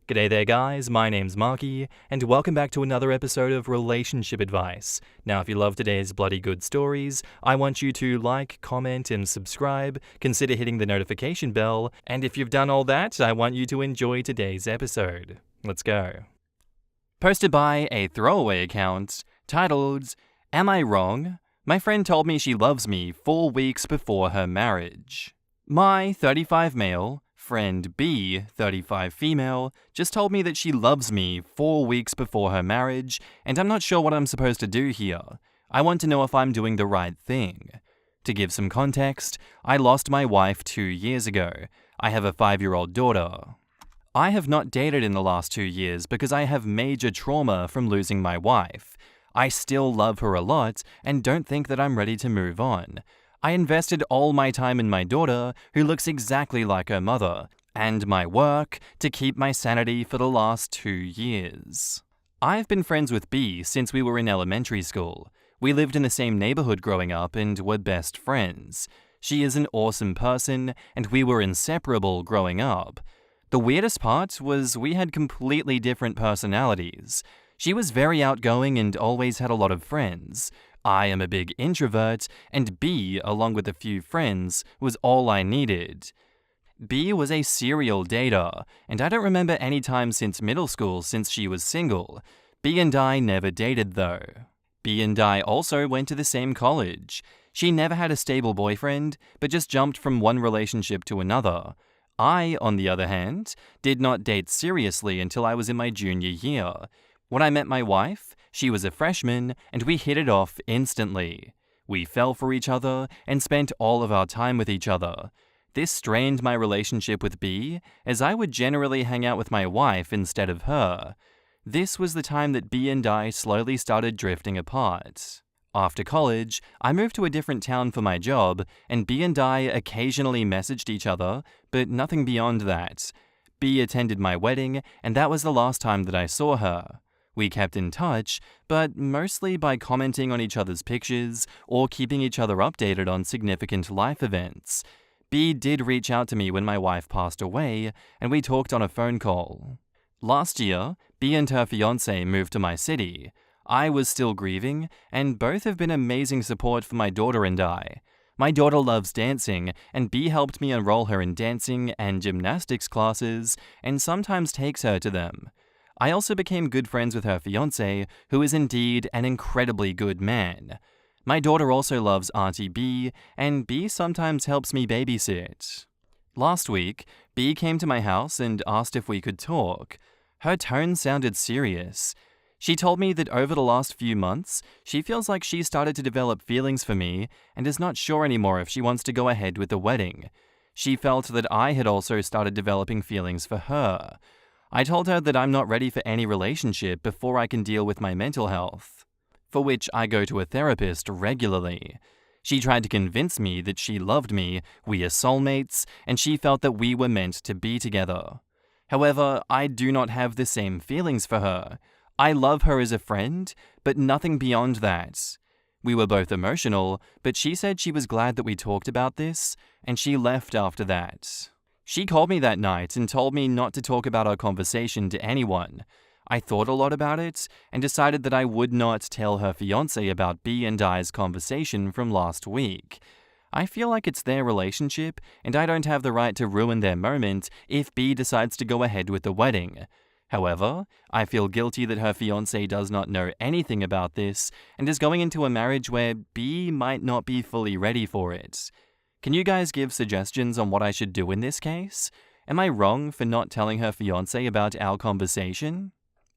G'day there guys, my name's Marky, and welcome back to another episode of Relationship Advice. Now if you love today's bloody good stories, I want you to like, comment, and subscribe, consider hitting the notification bell, and if you've done all that, I want you to enjoy today's episode. Let's go. Posted by a throwaway account, titled, Am I Wrong? My friend told me she loves me 4 weeks before her marriage. My 35 male friend B, 35 female, just told me that she loves me 4 weeks before her marriage, and I'm not sure what I'm supposed to do here. I want to know if I'm doing the right thing. To give some context, I lost my wife 2 years ago. I have a 5-year-old daughter. I have not dated in the last 2 years because I have major trauma from losing my wife. I still love her a lot and don't think that I'm ready to move on. I invested all my time in my daughter, who looks exactly like her mother, and my work to keep my sanity for the last 2 years. I've been friends with B since we were in elementary school. We lived in the same neighborhood growing up and were best friends. She is an awesome person, and we were inseparable growing up. The weirdest part was we had completely different personalities. She was very outgoing and always had a lot of friends. I am a big introvert, and B, along with a few friends, was all I needed. B was a serial dater, and I don't remember any time since middle school since she was single. B and I never dated though. B and I also went to the same college. She never had a stable boyfriend, but just jumped from one relationship to another. I, on the other hand, did not date seriously until I was in my junior year. When I met my wife, she was a freshman, and we hit it off instantly. We fell for each other and spent all of our time with each other. This strained my relationship with B, as I would generally hang out with my wife instead of her. This was the time that B and I slowly started drifting apart. After college, I moved to a different town for my job, and B and I occasionally messaged each other, but nothing beyond that. B attended my wedding, and that was the last time that I saw her. We kept in touch, but mostly by commenting on each other's pictures or keeping each other updated on significant life events. B did reach out to me when my wife passed away, and we talked on a phone call. Last year, B and her fiancé moved to my city. I was still grieving, and both have been amazing support for my daughter and I. My daughter loves dancing, and B helped me enroll her in dancing and gymnastics classes, and sometimes takes her to them. I also became good friends with her fiancé, who is indeed an incredibly good man. My daughter also loves Auntie B, and B sometimes helps me babysit. Last week, B came to my house and asked if we could talk. Her tone sounded serious. She told me that over the last few months, she feels like she started to develop feelings for me and is not sure anymore if she wants to go ahead with the wedding. She felt that I had also started developing feelings for her. I told her that I'm not ready for any relationship before I can deal with my mental health, for which I go to a therapist regularly. She tried to convince me that she loved me, we are soulmates, and she felt that we were meant to be together. However, I do not have the same feelings for her. I love her as a friend, but nothing beyond that. We were both emotional, but she said she was glad that we talked about this, and she left after that. She called me that night and told me not to talk about our conversation to anyone. I thought a lot about it and decided that I would not tell her fiancé about B and I's conversation from last week. I feel like it's their relationship and I don't have the right to ruin their moment if B decides to go ahead with the wedding. However, I feel guilty that her fiancé does not know anything about this and is going into a marriage where B might not be fully ready for it. Can you guys give suggestions on what I should do in this case? Am I wrong for not telling her fiancé about our conversation?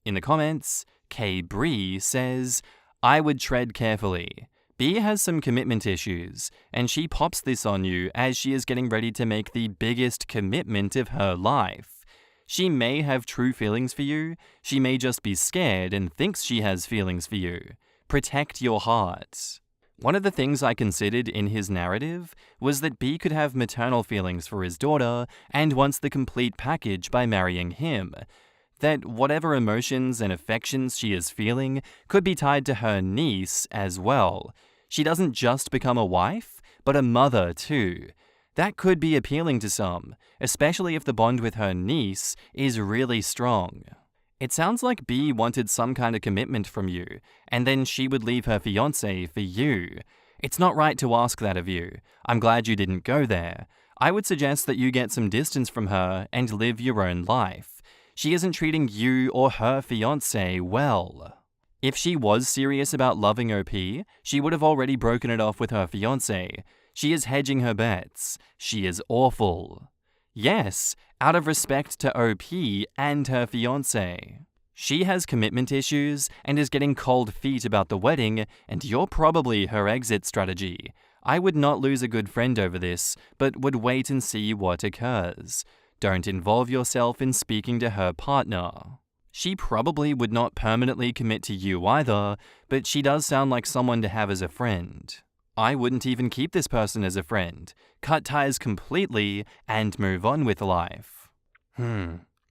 In the comments, K. Bree says, I would tread carefully. B has some commitment issues, and she pops this on you as she is getting ready to make the biggest commitment of her life. She may have true feelings for you, she may just be scared and thinks she has feelings for you. Protect your heart. One of the things I considered in his narrative was that B could have maternal feelings for his daughter and wants the complete package by marrying him. That whatever emotions and affections she is feeling could be tied to her niece as well. She doesn't just become a wife, but a mother too. That could be appealing to some, especially if the bond with her niece is really strong. It sounds like B wanted some kind of commitment from you, and then she would leave her fiancé for you. It's not right to ask that of you. I'm glad you didn't go there. I would suggest that you get some distance from her and live your own life. She isn't treating you or her fiancé well. If she was serious about loving OP, she would have already broken it off with her fiancé. She is hedging her bets. She is awful. Yes, out of respect to OP and her fiancé. She has commitment issues and is getting cold feet about the wedding, and you're probably her exit strategy. I would not lose a good friend over this, but would wait and see what occurs. Don't involve yourself in speaking to her partner. She probably would not permanently commit to you either, but she does sound like someone to have as a friend. I wouldn't even keep this person as a friend. Cut ties completely and move on with life.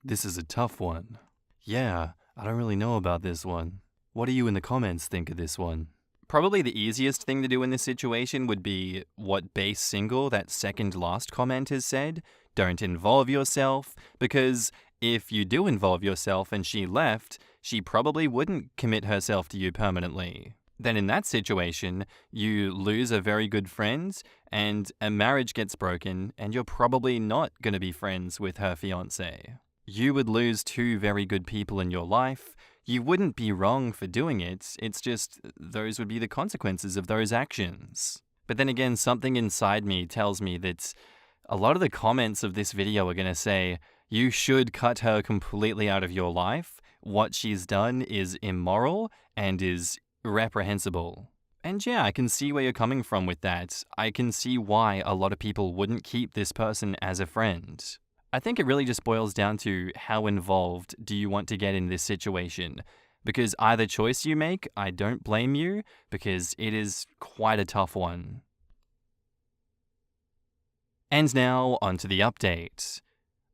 This is a tough one. Yeah, I don't really know about this one. What do you in the comments think of this one? Probably the easiest thing to do in this situation would be what base single that second last comment has said. Don't involve yourself, because if you do involve yourself and she left, she probably wouldn't commit herself to you permanently. Then in that situation, you lose a very good friend and a marriage gets broken and you're probably not going to be friends with her fiancé. You would lose two very good people in your life. You wouldn't be wrong for doing it, it's just those would be the consequences of those actions. But then again, something inside me tells me that a lot of the comments of this video are going to say, you should cut her completely out of your life. What she's done is immoral and is reprehensible. And yeah, I can see where you're coming from with that. I can see why a lot of people wouldn't keep this person as a friend. I think it really just boils down to how involved do you want to get in this situation. Because either choice you make, I don't blame you, because it is quite a tough one. And now, onto the update.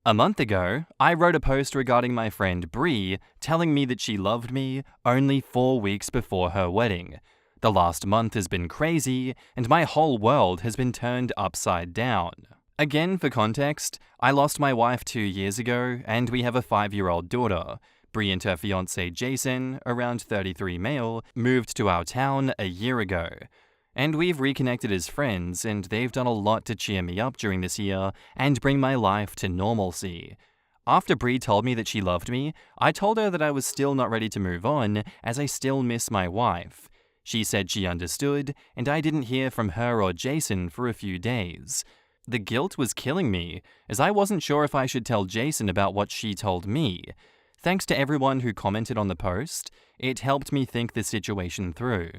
A month ago, I wrote a post regarding my friend Bree telling me that she loved me only 4 weeks before her wedding. The last month has been crazy, and my whole world has been turned upside down. Again, for context, I lost my wife 2 years ago, and we have a 5-year-old daughter. Bree and her fiancé Jason, around 33 male, moved to our town a year ago. And we've reconnected as friends, and they've done a lot to cheer me up during this year and bring my life to normalcy. After Bree told me that she loved me, I told her that I was still not ready to move on, as I still miss my wife. She said she understood, and I didn't hear from her or Jason for a few days. The guilt was killing me, as I wasn't sure if I should tell Jason about what she told me. Thanks to everyone who commented on the post, it helped me think the situation through.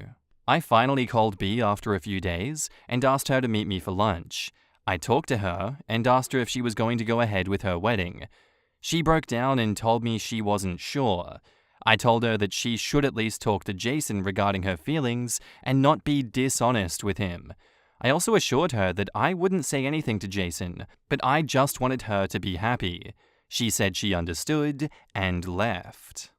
I finally called B after a few days and asked her to meet me for lunch. I talked to her and asked her if she was going to go ahead with her wedding. She broke down and told me she wasn't sure. I told her that she should at least talk to Jason regarding her feelings and not be dishonest with him. I also assured her that I wouldn't say anything to Jason, but I just wanted her to be happy. She said she understood and left.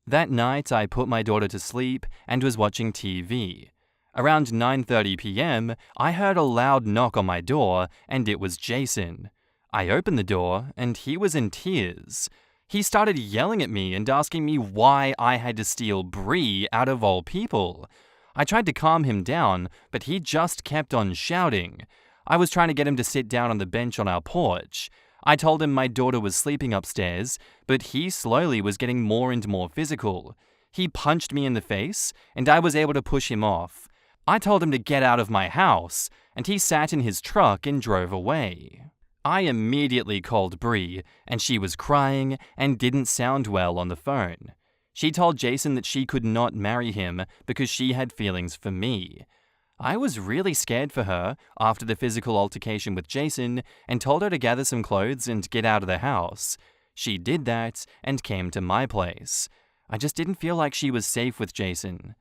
That night, I put my daughter to sleep and was watching TV. Around 9:30 p.m., I heard a loud knock on my door, and it was Jason. I opened the door, and he was in tears. He started yelling at me and asking me why I had to steal Bree out of all people. I tried to calm him down, but he just kept on shouting. I was trying to get him to sit down on the bench on our porch. I told him my daughter was sleeping upstairs, but he slowly was getting more and more physical. He punched me in the face, and I was able to push him off. I told him to get out of my house, and he sat in his truck and drove away. I immediately called Bree, and she was crying and didn't sound well on the phone. She told Jason that she could not marry him because she had feelings for me. I was really scared for her after the physical altercation with Jason and told her to gather some clothes and get out of the house. She did that and came to my place. I just didn't feel like she was safe with Jason.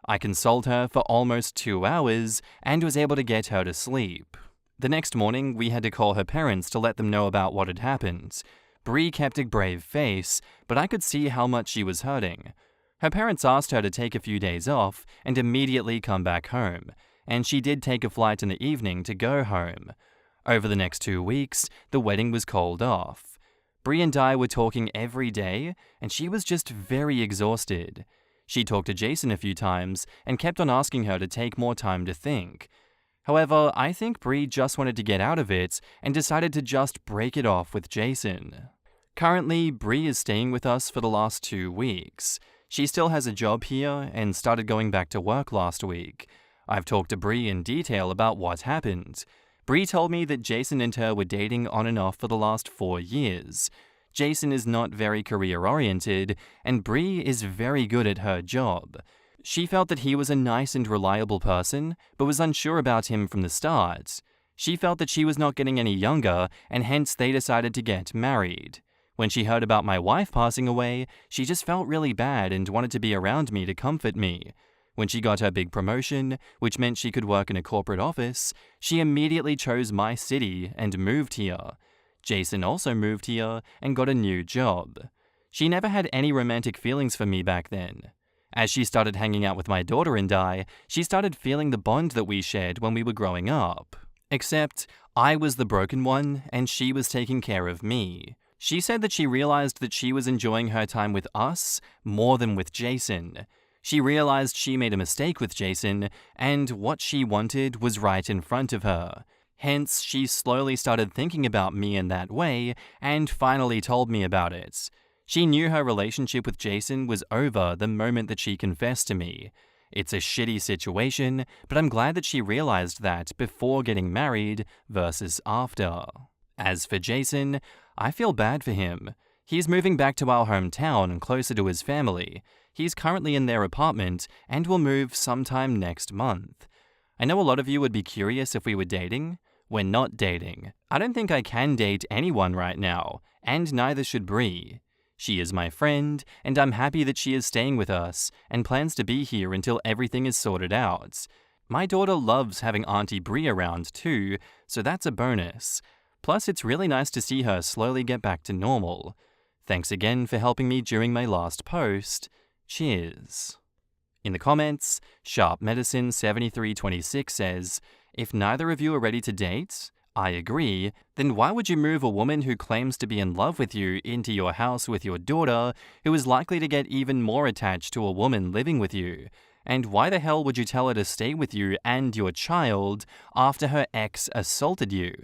I consoled her for almost 2 hours and was able to get her to sleep. The next morning, we had to call her parents to let them know about what had happened. Bree kept a brave face, but I could see how much she was hurting. Her parents asked her to take a few days off and immediately come back home, and she did take a flight in the evening to go home. Over the next 2 weeks, the wedding was called off. Bree and I were talking every day, and she was just very exhausted. She talked to Jason a few times and kept on asking her to take more time to think. However, I think Bree just wanted to get out of it and decided to just break it off with Jason. Currently, Bree is staying with us for the last 2 weeks. She still has a job here and started going back to work last week. I've talked to Bree in detail about what happened. Bree told me that Jason and her were dating on and off for the last 4 years. Jason is not very career-oriented, and Bree is very good at her job. She felt that he was a nice and reliable person, but was unsure about him from the start. She felt that she was not getting any younger, and hence they decided to get married. When she heard about my wife passing away, she just felt really bad and wanted to be around me to comfort me. When she got her big promotion, which meant she could work in a corporate office, she immediately chose my city and moved here. Jason also moved here and got a new job. She never had any romantic feelings for me back then. As she started hanging out with my daughter and I, she started feeling the bond that we shared when we were growing up. Except, I was the broken one and she was taking care of me. She said that she realized that she was enjoying her time with us more than with Jason. She realized she made a mistake with Jason, and what she wanted was right in front of her. Hence, she slowly started thinking about me in that way, and finally told me about it. She knew her relationship with Jason was over the moment that she confessed to me. It's a shitty situation, but I'm glad that she realized that before getting married versus after. As for Jason, I feel bad for him. He's moving back to our hometown, closer to his family. He's currently in their apartment and will move sometime next month. I know a lot of you would be curious if we were dating. We're not dating. I don't think I can date anyone right now, and neither should Bree. She is my friend, and I'm happy that she is staying with us and plans to be here until everything is sorted out. My daughter loves having Auntie Bree around too, so that's a bonus. Plus, it's really nice to see her slowly get back to normal. Thanks again for helping me during my last post. Cheers. In the comments, Sharp Medicine 7326 says, if neither of you are ready to date, I agree, then why would you move a woman who claims to be in love with you into your house with your daughter, who is likely to get even more attached to a woman living with you? And why the hell would you tell her to stay with you and your child after her ex assaulted you?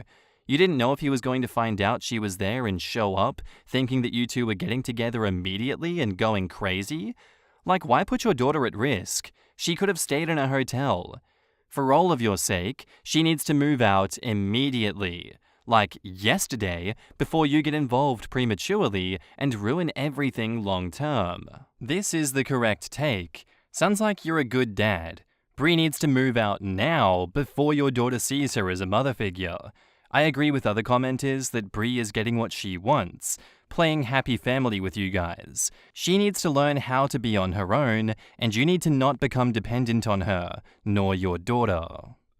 You didn't know if he was going to find out she was there and show up, thinking that you two were getting together immediately and going crazy? Like, why put your daughter at risk? She could have stayed in a hotel. For all of your sake, she needs to move out immediately. Like yesterday, before you get involved prematurely and ruin everything long term. This is the correct take. Sounds like you're a good dad. Bree needs to move out now before your daughter sees her as a mother figure. I agree with other commenters that Bree is getting what she wants, playing happy family with you guys. She needs to learn how to be on her own, and you need to not become dependent on her, nor your daughter.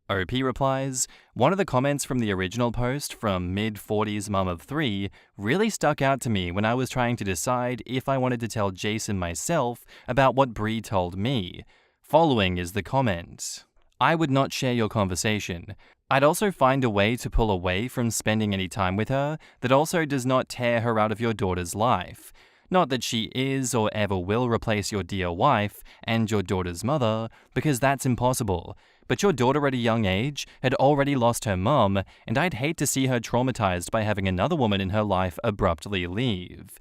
OP replies, one of the comments from the original post from mid-40s mum of 3 really stuck out to me when I was trying to decide if I wanted to tell Jason myself about what Bree told me. Following is the comment. I would not share your conversation. I'd also find a way to pull away from spending any time with her that also does not tear her out of your daughter's life. Not that she is or ever will replace your dear wife and your daughter's mother, because that's impossible. But your daughter at a young age had already lost her mum, and I'd hate to see her traumatized by having another woman in her life abruptly leave.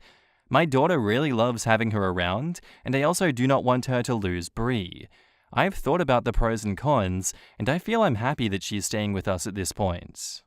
My daughter really loves having her around, and I also do not want her to lose Bree. I've thought about the pros and cons, and I feel I'm happy that she's staying with us at this point.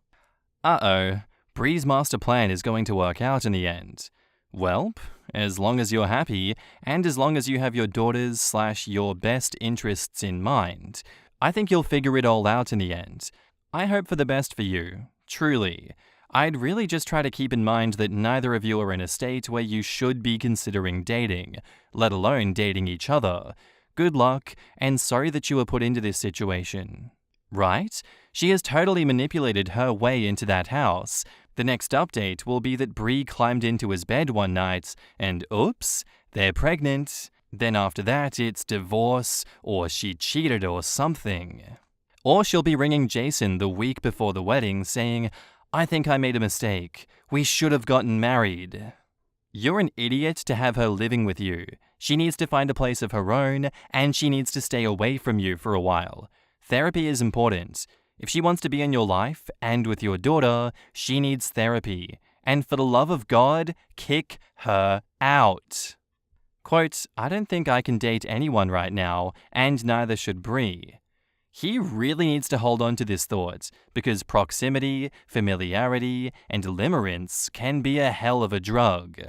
Uh-oh, Bree's master plan is going to work out in the end. Welp, as long as you're happy, and as long as you have your daughter's / your best interests in mind, I think you'll figure it all out in the end. I hope for the best for you, truly. I'd really just try to keep in mind that neither of you are in a state where you should be considering dating, let alone dating each other. Good luck, and sorry that you were put into this situation. Right? She has totally manipulated her way into that house. The next update will be that Bree climbed into his bed one night, and oops, they're pregnant. Then after that, it's divorce, or she cheated or something. Or she'll be ringing Jason the week before the wedding saying, "I think I made a mistake. We should have gotten married." You're an idiot to have her living with you. She needs to find a place of her own, and she needs to stay away from you for a while. Therapy is important. If she wants to be in your life and with your daughter, she needs therapy. And for the love of God, kick her out. Quote, "I don't think I can date anyone right now, and neither should Brie." He really needs to hold on to this thought, because proximity, familiarity, and limerence can be a hell of a drug.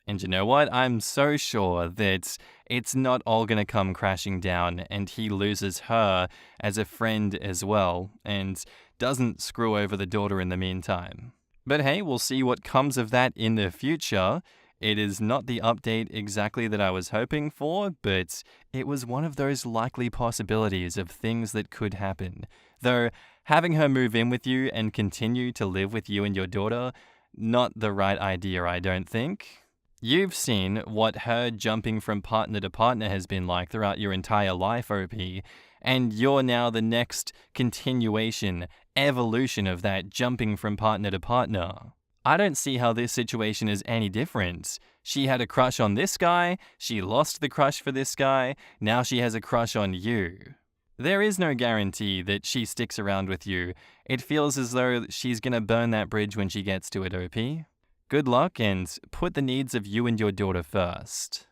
And you know what? I'm so sure that it's not all going to come crashing down and he loses her as a friend as well and doesn't screw over the daughter in the meantime. But hey, we'll see what comes of that in the future. It is not the update exactly that I was hoping for, but it was one of those likely possibilities of things that could happen. Though, having her move in with you and continue to live with you and your daughter, not the right idea, I don't think. You've seen what her jumping from partner to partner has been like throughout your entire life, OP, and you're now the next continuation, evolution of that jumping from partner to partner. I don't see how this situation is any different. She had a crush on this guy, she lost the crush for this guy, now she has a crush on you. There is no guarantee that she sticks around with you. It feels as though she's gonna burn that bridge when she gets to it, OP. Good luck and put the needs of you and your daughter first.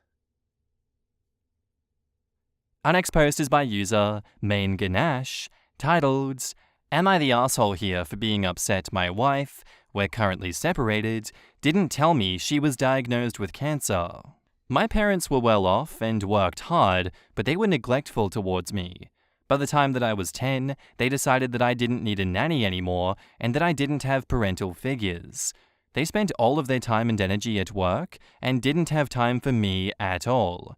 Our next post is by user Main Ganesh, titled, "Am I the asshole here for being upset my wife, we're currently separated, didn't tell me she was diagnosed with cancer? My parents were well off and worked hard, but they were neglectful towards me. By the time that I was 10, they decided that I didn't need a nanny anymore and that I didn't have parental figures. They spent all of their time and energy at work and didn't have time for me at all.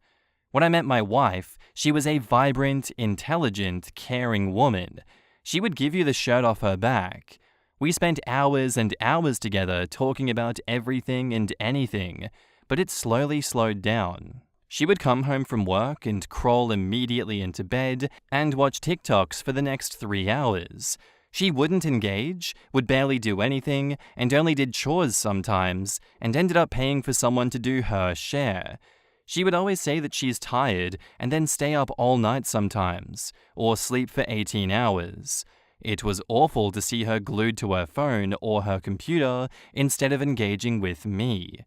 When I met my wife, she was a vibrant, intelligent, caring woman. She would give you the shirt off her back. We spent hours and hours together talking about everything and anything, but it slowly slowed down. She would come home from work and crawl immediately into bed and watch TikToks for the next 3 hours. She wouldn't engage, would barely do anything, and only did chores sometimes, and ended up paying for someone to do her share. She would always say that she's tired and then stay up all night sometimes, or sleep for 18 hours. It was awful to see her glued to her phone or her computer instead of engaging with me.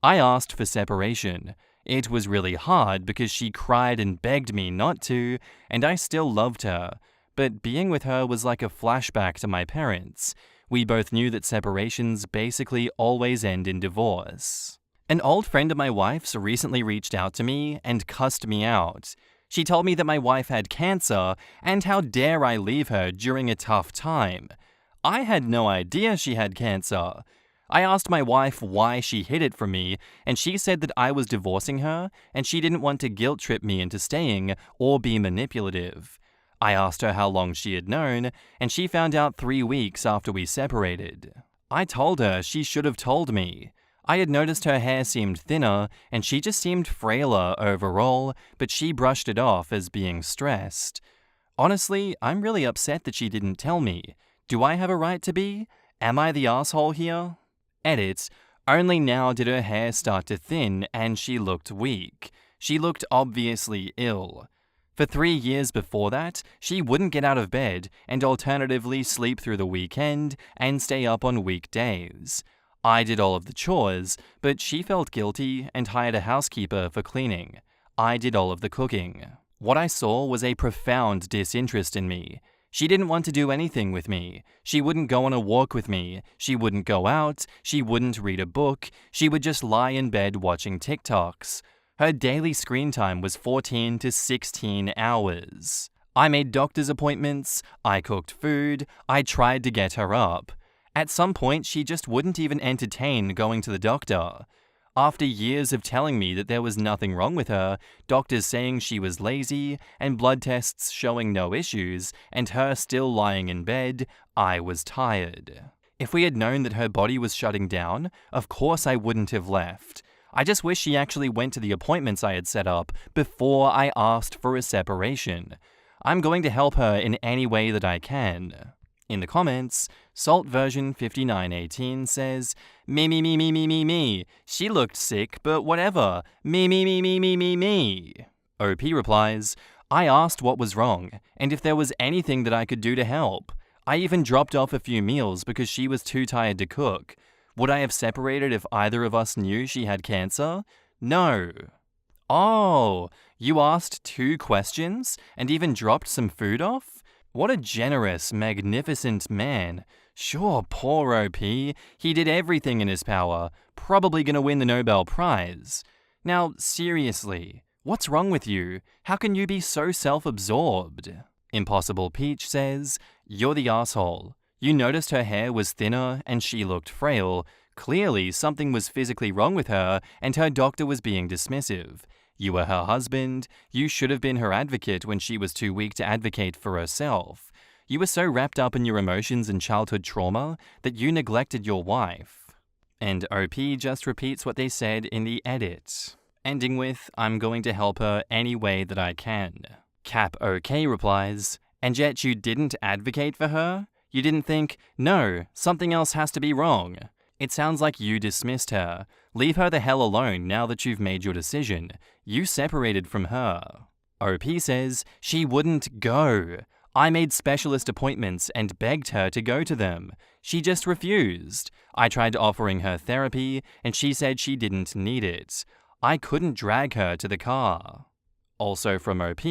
I asked for separation. It was really hard because she cried and begged me not to, and I still loved her. But being with her was like a flashback to my parents. We both knew that separations basically always end in divorce. An old friend of my wife's recently reached out to me and cussed me out. She told me that my wife had cancer, and how dare I leave her during a tough time. I had no idea she had cancer. I asked my wife why she hid it from me, and she said that I was divorcing her, and she didn't want to guilt trip me into staying or be manipulative. I asked her how long she had known, and she found out 3 weeks after we separated. I told her she should have told me. I had noticed her hair seemed thinner, and she just seemed frailer overall, but she brushed it off as being stressed. Honestly, I'm really upset that she didn't tell me. Do I have a right to be? Am I the asshole here? Edit. Only now did her hair start to thin and she looked weak. She looked obviously ill. For 3 years before that, she wouldn't get out of bed and alternatively sleep through the weekend and stay up on weekdays. I did all of the chores, but she felt guilty and hired a housekeeper for cleaning. I did all of the cooking. What I saw was a profound disinterest in me. She didn't want to do anything with me. She wouldn't go on a walk with me. She wouldn't go out. She wouldn't read a book. She would just lie in bed watching TikToks. Her daily screen time was 14 to 16 hours. I made doctor's appointments. I cooked food. I tried to get her up. At some point, she just wouldn't even entertain going to the doctor. After years of telling me that there was nothing wrong with her, doctors saying she was lazy, and blood tests showing no issues, and her still lying in bed, I was tired. If we had known that her body was shutting down, of course I wouldn't have left. I just wish she actually went to the appointments I had set up before I asked for a separation. I'm going to help her in any way that I can. In the comments, Salt version 5918 says, me. She looked sick, but whatever. Me. OP replies, I asked what was wrong, and if there was anything that I could do to help. I even dropped off a few meals because she was too tired to cook. Would I have separated if either of us knew she had cancer? No. Oh, you asked 2 questions and even dropped some food off? What a generous, magnificent man. Sure, poor OP. He did everything in his power, probably gonna win the Nobel Prize. Now, seriously, what's wrong with you? How can you be so self-absorbed? Impossible Peach says, you're the asshole. You noticed her hair was thinner and she looked frail. Clearly, something was physically wrong with her and her doctor was being dismissive. You were her husband. You should have been her advocate when she was too weak to advocate for herself. You were so wrapped up in your emotions and childhood trauma that you neglected your wife. And OP just repeats what they said in the edit, ending with, I'm going to help her any way that I can. Cap OK replies, and yet you didn't advocate for her? You didn't think, no, something else has to be wrong. It sounds like you dismissed her. Leave her the hell alone now that you've made your decision. You separated from her. OP says she wouldn't go. I made specialist appointments and begged her to go to them. She just refused. I tried offering her therapy and she said she didn't need it. I couldn't drag her to the car. Also from OP,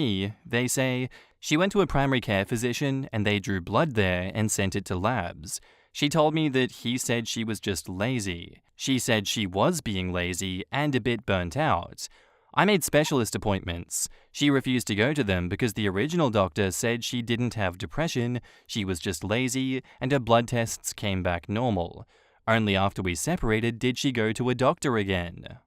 they say, she went to a primary care physician and they drew blood there and sent it to labs. She told me that he said she was just lazy. She said she was being lazy and a bit burnt out. I made specialist appointments. She refused to go to them because the original doctor said she didn't have depression, she was just lazy, and her blood tests came back normal. Only after we separated did she go to a doctor again.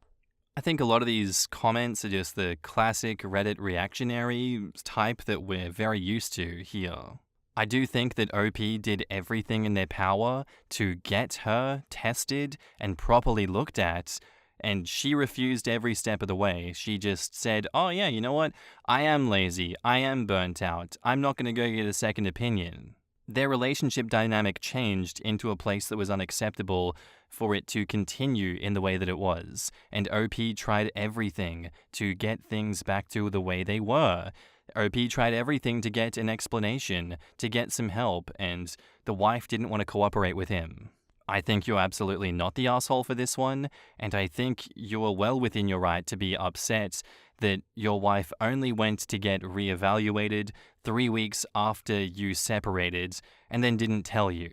I think a lot of these comments are just the classic Reddit reactionary type that we're very used to here. I do think that OP did everything in their power to get her tested and properly looked at, and she refused every step of the way. She just said, oh yeah, you know what? I am lazy. I am burnt out. I'm not going to go get a second opinion. Their relationship dynamic changed into a place that was unacceptable for it to continue in the way that it was, and OP tried everything to get things back to the way they were. OP tried everything to get an explanation, to get some help, and the wife didn't want to cooperate with him. I think you're absolutely not the asshole for this one, and I think you are well within your right to be upset that your wife only went to get reevaluated 3 weeks after you separated and then didn't tell you.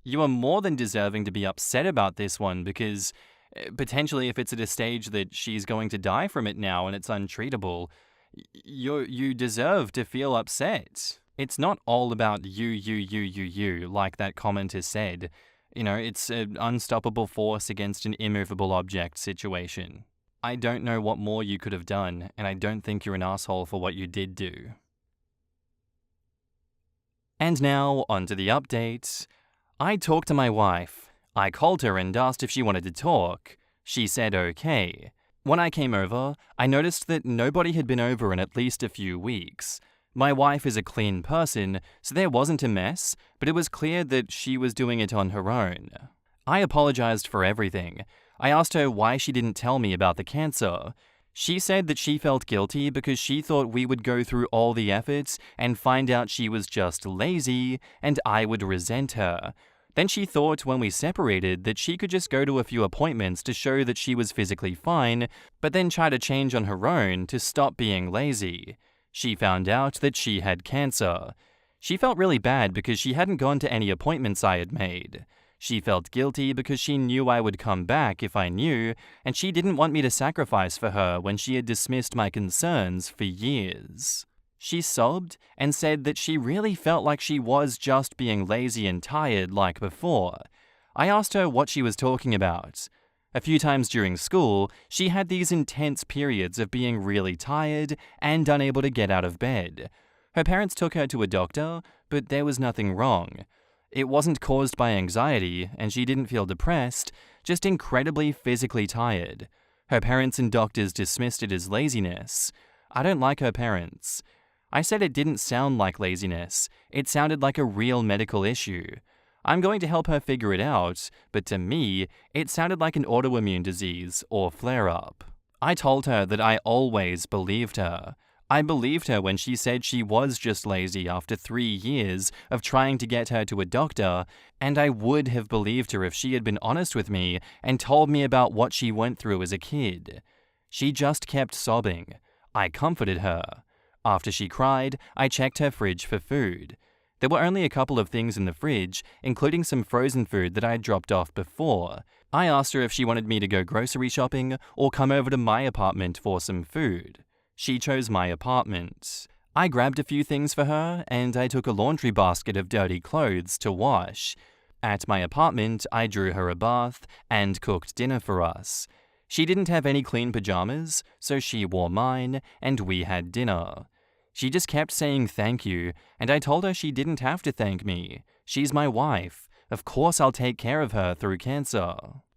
You are more than deserving to be upset about this one because potentially if it's at a stage that she's going to die from it now and it's untreatable, you deserve to feel upset. It's not all about you, like that commenter said. You know, it's an unstoppable force against an immovable object situation. I don't know what more you could have done, and I don't think you're an asshole for what you did do. And now, onto the update. I talked to my wife. I called her and asked if she wanted to talk. She said okay. When I came over, I noticed that nobody had been over in at least a few weeks. My wife is a clean person, so there wasn't a mess, but it was clear that she was doing it on her own. I apologized for everything. I asked her why she didn't tell me about the cancer. She said that she felt guilty because she thought we would go through all the efforts and find out she was just lazy, and I would resent her. Then she thought when we separated that she could just go to a few appointments to show that she was physically fine, but then try to change on her own to stop being lazy. She found out that she had cancer. She felt really bad because she hadn't gone to any appointments I had made. She felt guilty because she knew I would come back if I knew, and she didn't want me to sacrifice for her when she had dismissed my concerns for years. She sobbed and said that she really felt like she was just being lazy and tired like before. I asked her what she was talking about. A few times during school, she had these intense periods of being really tired and unable to get out of bed. Her parents took her to a doctor, but there was nothing wrong. It wasn't caused by anxiety, and she didn't feel depressed, just incredibly physically tired. Her parents and doctors dismissed it as laziness. I don't like her parents. I said it didn't sound like laziness. It sounded like a real medical issue. I'm going to help her figure it out, but to me, it sounded like an autoimmune disease or flare-up. I told her that I always believed her. I believed her when she said she was just lazy after 3 years of trying to get her to a doctor, and I would have believed her if she had been honest with me and told me about what she went through as a kid. She just kept sobbing. I comforted her. After she cried, I checked her fridge for food. There were only a couple of things in the fridge, including some frozen food that I had dropped off before. I asked her if she wanted me to go grocery shopping or come over to my apartment for some food. She chose my apartment. I grabbed a few things for her, and I took a laundry basket of dirty clothes to wash. At my apartment, I drew her a bath and cooked dinner for us. She didn't have any clean pajamas, so she wore mine, and we had dinner. She just kept saying thank you, and I told her she didn't have to thank me. She's my wife. Of course I'll take care of her through cancer.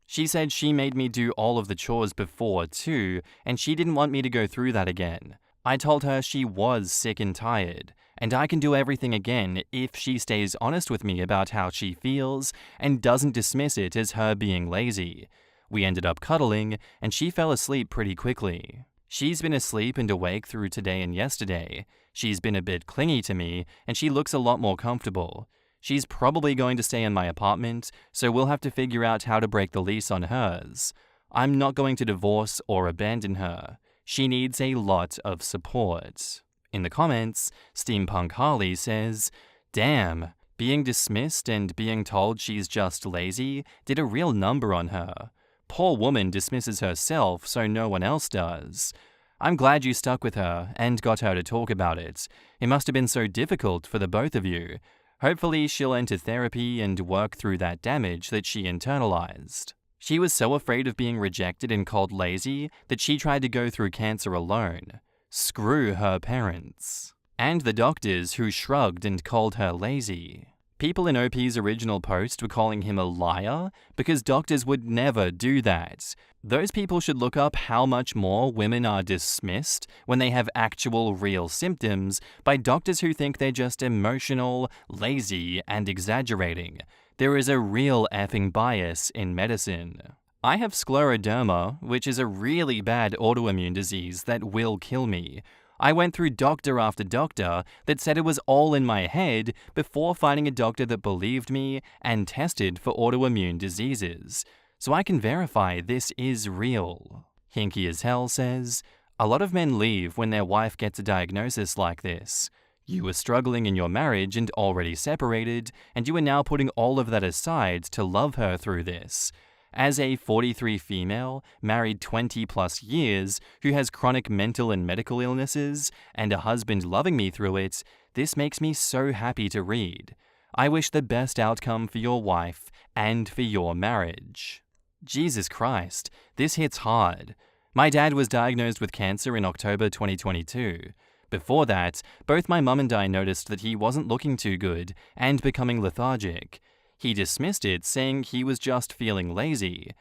She said she made me do all of the chores before too, and she didn't want me to go through that again. I told her she was sick and tired, and I can do everything again if she stays honest with me about how she feels and doesn't dismiss it as her being lazy. We ended up cuddling, and she fell asleep pretty quickly. She's been asleep and awake through today and yesterday. She's been a bit clingy to me, and she looks a lot more comfortable. She's probably going to stay in my apartment, so we'll have to figure out how to break the lease on hers. I'm not going to divorce or abandon her. She needs a lot of support. In the comments, Steampunk Harley says, "Damn, being dismissed and being told she's just lazy did a real number on her. Poor woman dismisses herself so no one else does. I'm glad you stuck with her and got her to talk about it. It must have been so difficult for the both of you. Hopefully she'll enter therapy and work through that damage that she internalized. She was so afraid of being rejected and called lazy that she tried to go through cancer alone. Screw her parents. And the doctors who shrugged and called her lazy. People in OP's original post were calling him a liar because doctors would never do that. Those people should look up how much more women are dismissed when they have actual real symptoms by doctors who think they're just emotional, lazy, and exaggerating. There is a real effing bias in medicine. I have scleroderma, which is a really bad autoimmune disease that will kill me. I went through doctor after doctor that said it was all in my head before finding a doctor that believed me and tested for autoimmune diseases. So I can verify this is real." Hinky as Hell says, "A lot of men leave when their wife gets a diagnosis like this. You were struggling in your marriage and already separated, and you are now putting all of that aside to love her through this. As a 43 female, married 20 plus years, who has chronic mental and medical illnesses, and a husband loving me through it, this makes me so happy to read. I wish the best outcome for your wife and for your marriage." Jesus Christ, this hits hard. My dad was diagnosed with cancer in October 2022. Before that, both my mum and I noticed that he wasn't looking too good and becoming lethargic. He dismissed it, saying he was just feeling lazy.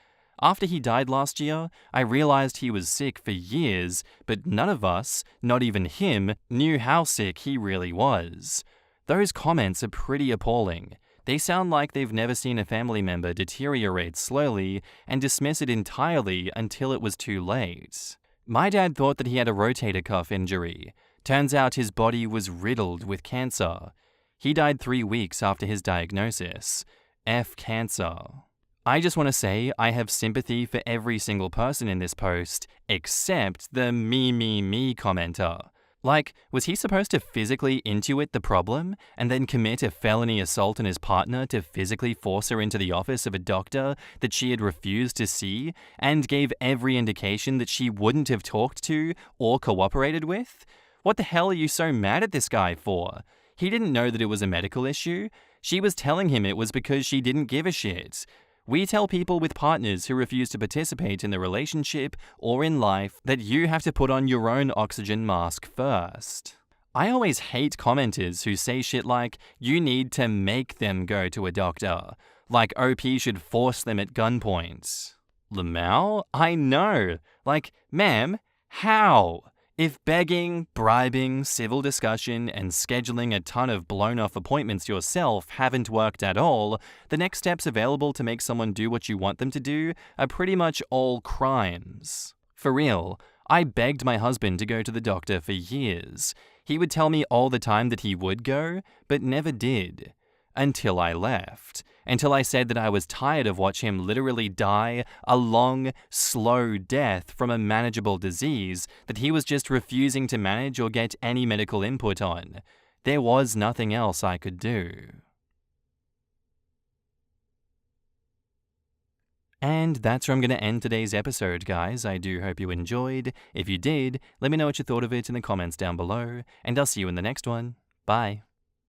After he died last year, I realized he was sick for years, but none of us, not even him, knew how sick he really was. Those comments are pretty appalling. They sound like they've never seen a family member deteriorate slowly and dismiss it entirely until it was too late. My dad thought that he had a rotator cuff injury. Turns out his body was riddled with cancer. He died 3 weeks after his diagnosis. F cancer. I just want to say I have sympathy for every single person in this post, except the me commenter. Like, was he supposed to physically intuit the problem and then commit a felony assault on his partner to physically force her into the office of a doctor that she had refused to see and gave every indication that she wouldn't have talked to or cooperated with? What the hell are you so mad at this guy for? He didn't know that it was a medical issue. She was telling him it was because she didn't give a shit. We tell people with partners who refuse to participate in the relationship or in life that you have to put on your own oxygen mask first. I always hate commenters who say shit like, you need to make them go to a doctor, like OP should force them at gunpoint. Lamau? I know. Like, ma'am, how? If begging, bribing, civil discussion, and scheduling a ton of blown-off appointments yourself haven't worked at all, the next steps available to make someone do what you want them to do are pretty much all crimes. For real, I begged my husband to go to the doctor for years. He would tell me all the time that he would go, but never did. Until I left. Until I said that I was tired of watching him literally die a long, slow death from a manageable disease that he was just refusing to manage or get any medical input on. There was nothing else I could do. And that's where I'm going to end today's episode, guys. I do hope you enjoyed. If you did, let me know what you thought of it in the comments down below, and I'll see you in the next one. Bye.